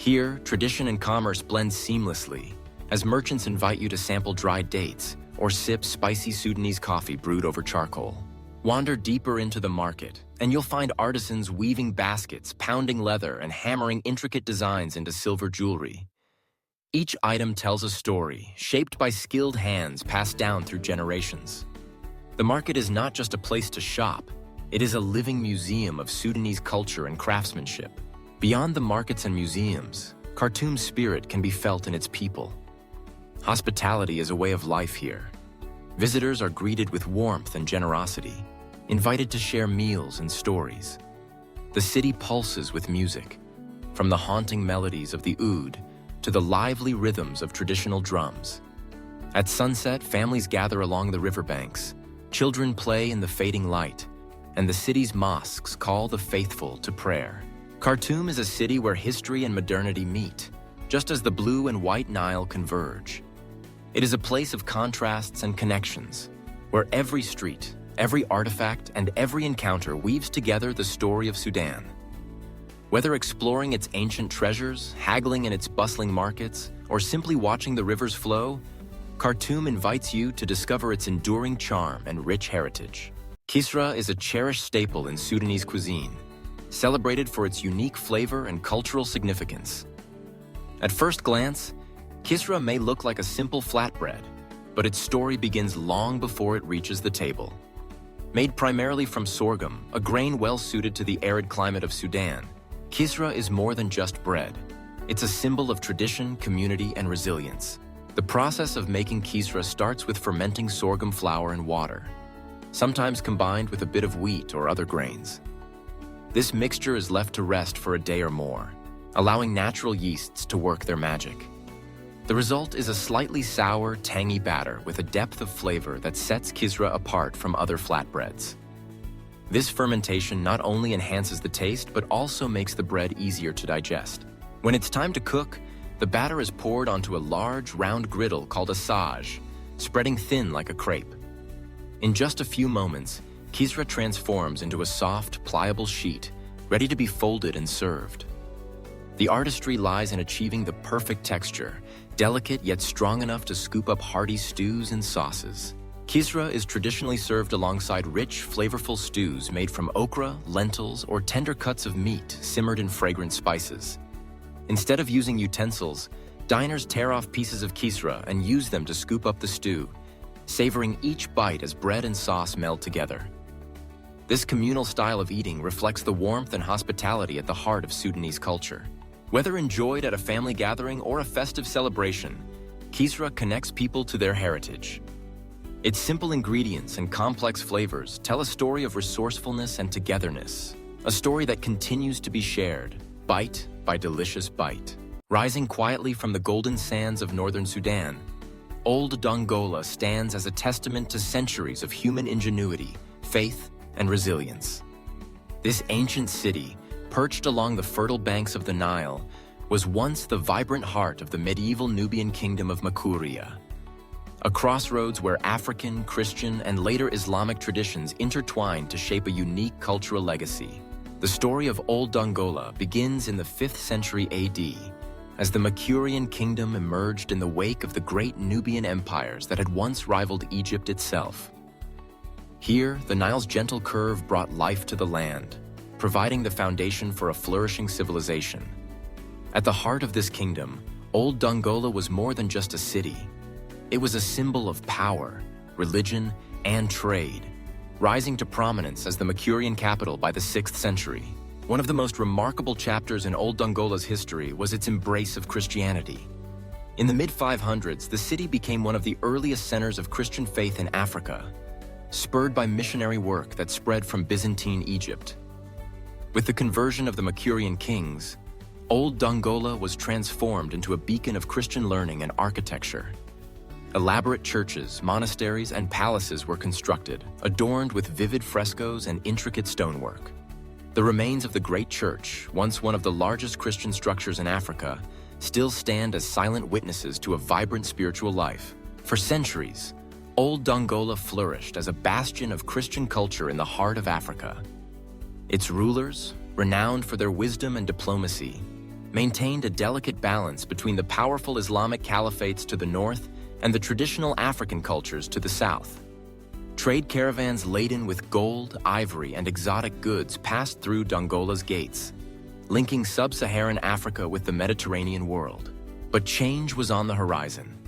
Here, tradition and commerce blend seamlessly, as merchants invite you to sample dried dates or sip spicy Sudanese coffee brewed over charcoal. Wander deeper into the market, and you'll find artisans weaving baskets, pounding leather, and hammering intricate designs into silver jewelry. Each item tells a story, shaped by skilled hands passed down through generations. The market is not just a place to shop, it is a living museum of Sudanese culture and craftsmanship. Beyond the markets and museums, Khartoum's spirit can be felt in its people. Hospitality is a way of life here. Visitors are greeted with warmth and generosity, invited to share meals and stories. The city pulses with music, from the haunting melodies of the oud to the lively rhythms of traditional drums. At sunset, families gather along the riverbanks, children play in the fading light, and the city's mosques call the faithful to prayer. Khartoum is a city where history and modernity meet, just as the blue and white Nile converge. It is a place of contrasts and connections, where every street, every artifact, and every encounter weaves together the story of Sudan. Whether exploring its ancient treasures, haggling in its bustling markets, or simply watching the rivers flow, Khartoum invites you to discover its enduring charm and rich heritage. Kisra is a cherished staple in Sudanese cuisine, celebrated for its unique flavor and cultural significance. At first glance, Kisra may look like a simple flatbread, but its story begins long before it reaches the table. Made primarily from sorghum, a grain well-suited to the arid climate of Sudan, Kisra is more than just bread. It's a symbol of tradition, community, and resilience. The process of making Kisra starts with fermenting sorghum flour and water, sometimes combined with a bit of wheat or other grains. This mixture is left to rest for a day or more, allowing natural yeasts to work their magic. The result is a slightly sour, tangy batter with a depth of flavor that sets Kisra apart from other flatbreads. This fermentation not only enhances the taste, but also makes the bread easier to digest. When it's time to cook, the batter is poured onto a large, round griddle called a sage, spreading thin like a crepe. In just a few moments, Kisra transforms into a soft, pliable sheet, ready to be folded and served. The artistry lies in achieving the perfect texture, delicate yet strong enough to scoop up hearty stews and sauces. Kisra is traditionally served alongside rich, flavorful stews made from okra, lentils, or tender cuts of meat simmered in fragrant spices. Instead of using utensils, diners tear off pieces of Kisra and use them to scoop up the stew, savoring each bite as bread and sauce meld together. This communal style of eating reflects the warmth and hospitality at the heart of Sudanese culture. Whether enjoyed at a family gathering or a festive celebration, Kisra connects people to their heritage. Its simple ingredients and complex flavors tell a story of resourcefulness and togetherness, a story that continues to be shared, bite by delicious bite. Rising quietly from the golden sands of northern Sudan, Old Dongola stands as a testament to centuries of human ingenuity, faith, and resilience. This ancient city, perched along the fertile banks of the Nile, was once the vibrant heart of the medieval Nubian kingdom of Meroë, a crossroads where African, Christian, and later Islamic traditions intertwined to shape a unique cultural legacy. The story of Old Dongola begins in the 5th century AD, as the Meroë kingdom emerged in the wake of the great Nubian empires that had once rivaled Egypt itself. Here, the Nile's gentle curve brought life to the land, providing the foundation for a flourishing civilization. At the heart of this kingdom, Old Dongola was more than just a city. It was a symbol of power, religion, and trade, rising to prominence as the Meroë capital by the 6th century. One of the most remarkable chapters in Old Dongola's history was its embrace of Christianity. In the mid-500s, the city became one of the earliest centers of Christian faith in Africa, spurred by missionary work that spread from Byzantine Egypt. With the conversion of the Meroë kings, Old Dongola was transformed into a beacon of Christian learning and architecture. Elaborate churches, monasteries, and palaces were constructed, adorned with vivid frescoes and intricate stonework. The remains of the great church, once one of the largest Christian structures in Africa, still stand as silent witnesses to a vibrant spiritual life. For centuries, Old Dongola flourished as a bastion of Christian culture in the heart of Africa. Its rulers, renowned for their wisdom and diplomacy, maintained a delicate balance between the powerful Islamic caliphates to the north and the traditional African cultures to the south. Trade caravans laden with gold, ivory, and exotic goods passed through Dongola's gates, linking sub-Saharan Africa with the Mediterranean world. But change was on the horizon.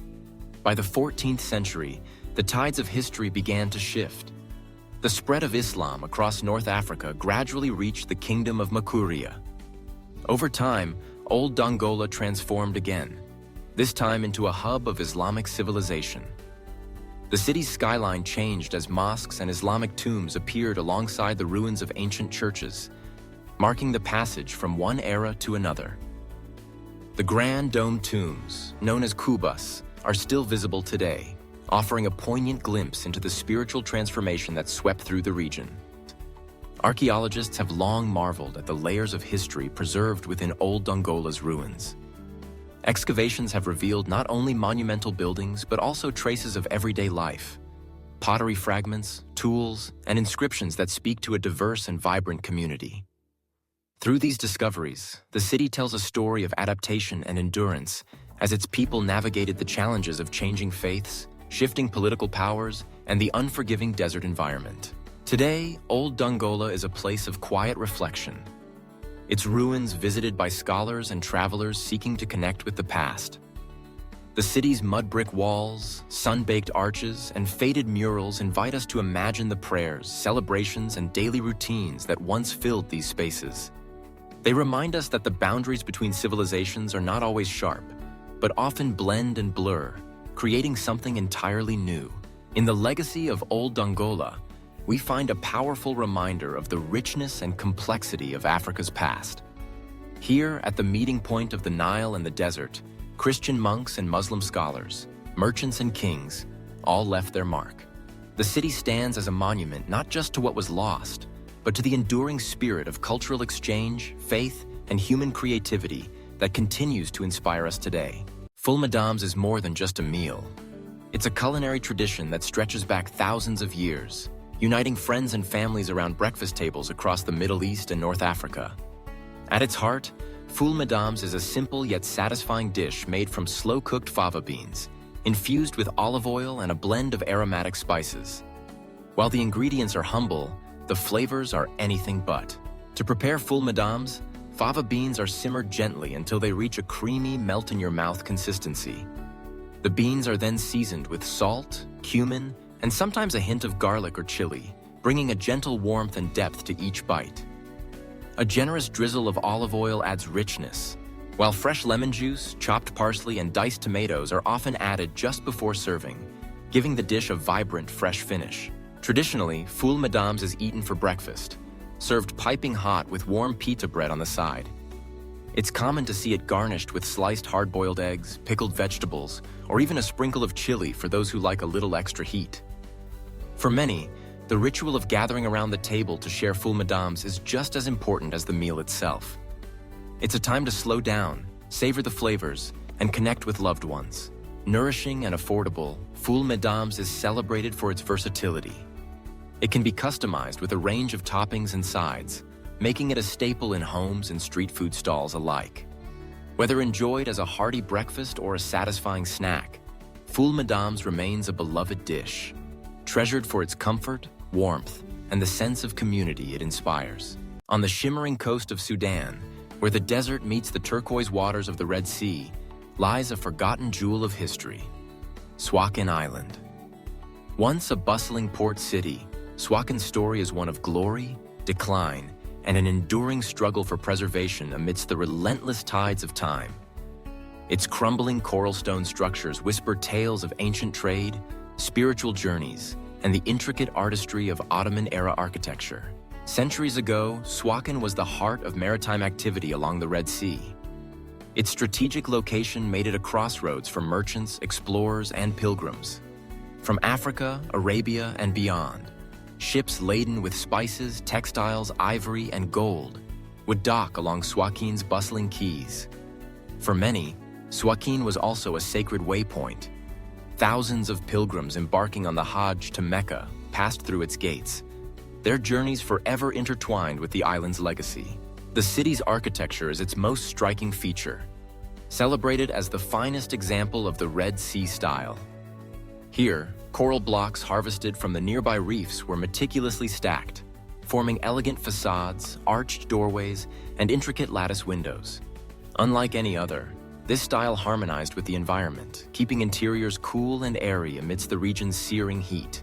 By the 14th century, the tides of history began to shift. The spread of Islam across North Africa gradually reached the kingdom of Makuria. Over time, Old Dongola transformed again, this time into a hub of Islamic civilization. The city's skyline changed as mosques and Islamic tombs appeared alongside the ruins of ancient churches, marking the passage from one era to another. The grand domed tombs, known as kubas, are still visible today, offering a poignant glimpse into the spiritual transformation that swept through the region. Archaeologists have long marveled at the layers of history preserved within Old Dongola's ruins. Excavations have revealed not only monumental buildings, but also traces of everyday life, pottery fragments, tools, and inscriptions that speak to a diverse and vibrant community. Through these discoveries, the city tells a story of adaptation and endurance as its people navigated the challenges of changing faiths, shifting political powers, and the unforgiving desert environment. Today, Old Dongola is a place of quiet reflection, its ruins visited by scholars and travelers seeking to connect with the past. The city's mud brick walls, sun-baked arches, and faded murals invite us to imagine the prayers, celebrations, and daily routines that once filled these spaces. They remind us that the boundaries between civilizations are not always sharp, but often blend and blur, creating something entirely new. In the legacy of Old Dongola, we find a powerful reminder of the richness and complexity of Africa's past. Here, at the meeting point of the Nile and the desert, Christian monks and Muslim scholars, merchants and kings, all left their mark. The city stands as a monument not just to what was lost, but to the enduring spirit of cultural exchange, faith, and human creativity that continues to inspire us today. Full Madams is more than just a meal. It's a culinary tradition that stretches back thousands of years, uniting friends and families around breakfast tables across the Middle East and North Africa. At its heart, Full Madams is a simple yet satisfying dish made from slow-cooked fava beans, infused with olive oil and a blend of aromatic spices. While the ingredients are humble, the flavors are anything but. To prepare Full Madams, fava beans are simmered gently until they reach a creamy, melt-in-your-mouth consistency. The beans are then seasoned with salt, cumin, and sometimes a hint of garlic or chili, bringing a gentle warmth and depth to each bite. A generous drizzle of olive oil adds richness, while fresh lemon juice, chopped parsley, and diced tomatoes are often added just before serving, giving the dish a vibrant, fresh finish. Traditionally, Full Madams is eaten for breakfast, served piping hot with warm pita bread on the side. It's common to see it garnished with sliced hard-boiled eggs, pickled vegetables, or even a sprinkle of chili for those who like a little extra heat. For many, the ritual of gathering around the table to share Full Madams is just as important as the meal itself. It's a time to slow down, savor the flavors, and connect with loved ones. Nourishing and affordable, Full Madams is celebrated for its versatility. It can be customized with a range of toppings and sides, making it a staple in homes and street food stalls alike. Whether enjoyed as a hearty breakfast or a satisfying snack, Full Madams remains a beloved dish, treasured for its comfort, warmth, and the sense of community it inspires. On the shimmering coast of Sudan, where the desert meets the turquoise waters of the Red Sea, lies a forgotten jewel of history, Suakin Island. Once a bustling port city, Suakin's story is one of glory, decline, and an enduring struggle for preservation amidst the relentless tides of time. Its crumbling coral stone structures whisper tales of ancient trade, spiritual journeys, and the intricate artistry of Ottoman-era architecture. Centuries ago, Suakin was the heart of maritime activity along the Red Sea. Its strategic location made it a crossroads for merchants, explorers, and pilgrims. From Africa, Arabia, and beyond, ships laden with spices, textiles, ivory, and gold would dock along Suakin's bustling quays. For many, Suakin was also a sacred waypoint. Thousands of pilgrims embarking on the Hajj to Mecca passed through its gates, their journeys forever intertwined with the island's legacy. The city's architecture is its most striking feature, celebrated as the finest example of the Red Sea style. Here, coral blocks harvested from the nearby reefs were meticulously stacked, forming elegant facades, arched doorways, and intricate lattice windows. Unlike any other, this style harmonized with the environment, keeping interiors cool and airy amidst the region's searing heat.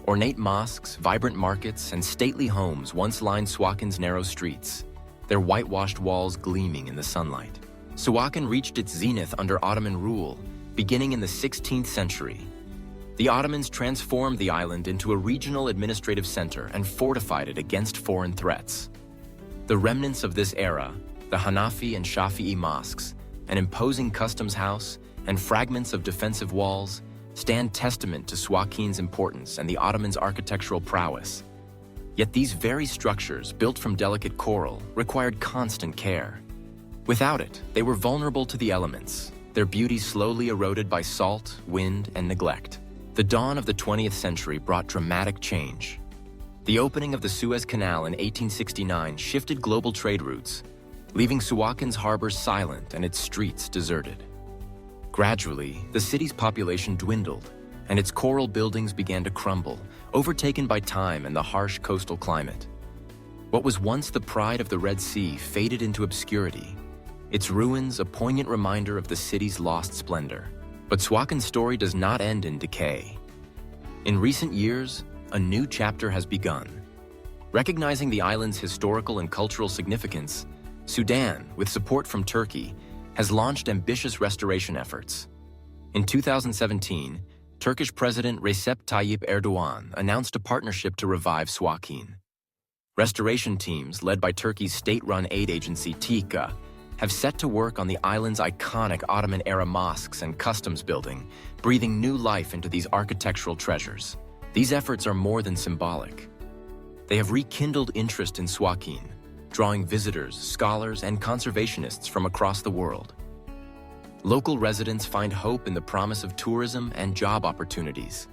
Ornate mosques, vibrant markets, and stately homes once lined Suakin's narrow streets, their whitewashed walls gleaming in the sunlight. Suakin reached its zenith under Ottoman rule, beginning in the 16th century. The Ottomans transformed the island into a regional administrative center and fortified it against foreign threats. The remnants of this era, the Hanafi and Shafi'i mosques, an imposing customs house, and fragments of defensive walls, stand testament to Suakin's importance and the Ottomans' architectural prowess. Yet these very structures, built from delicate coral, required constant care. Without it, they were vulnerable to the elements, their beauty slowly eroded by salt, wind, and neglect. The dawn of the 20th century brought dramatic change. The opening of the Suez Canal in 1869 shifted global trade routes, leaving Suakin's harbors silent and its streets deserted. Gradually, the city's population dwindled, and its coral buildings began to crumble, overtaken by time and the harsh coastal climate. What was once the pride of the Red Sea faded into obscurity, its ruins a poignant reminder of the city's lost splendor. But Suakin's story does not end in decay. In recent years, a new chapter has begun. Recognizing the island's historical and cultural significance, Sudan, with support from Turkey, has launched ambitious restoration efforts. In 2017, Turkish President Recep Tayyip Erdogan announced a partnership to revive Suakin. Restoration teams, led by Turkey's state-run aid agency TİKA, have set to work on the island's iconic Ottoman-era mosques and customs building, breathing new life into these architectural treasures. These efforts are more than symbolic. They have rekindled interest in Suakin, drawing visitors, scholars, and conservationists from across the world. Local residents find hope in the promise of tourism and job opportunities,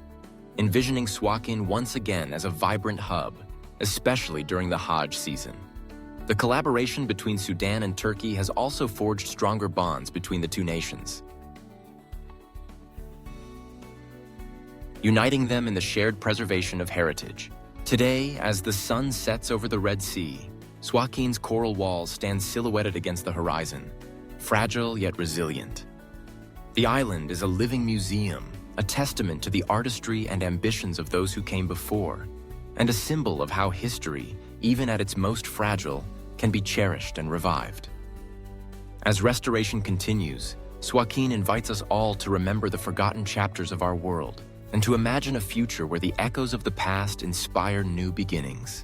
envisioning Suakin once again as a vibrant hub, especially during the Hajj season. The collaboration between Sudan and Turkey has also forged stronger bonds between the two nations, uniting them in the shared preservation of heritage. Today, as the sun sets over the Red Sea, Suakin's coral walls stand silhouetted against the horizon, fragile yet resilient. The island is a living museum, a testament to the artistry and ambitions of those who came before, and a symbol of how history, even at its most fragile, can be cherished and revived. As restoration continues, Suakin invites us all to remember the forgotten chapters of our world and to imagine a future where the echoes of the past inspire new beginnings.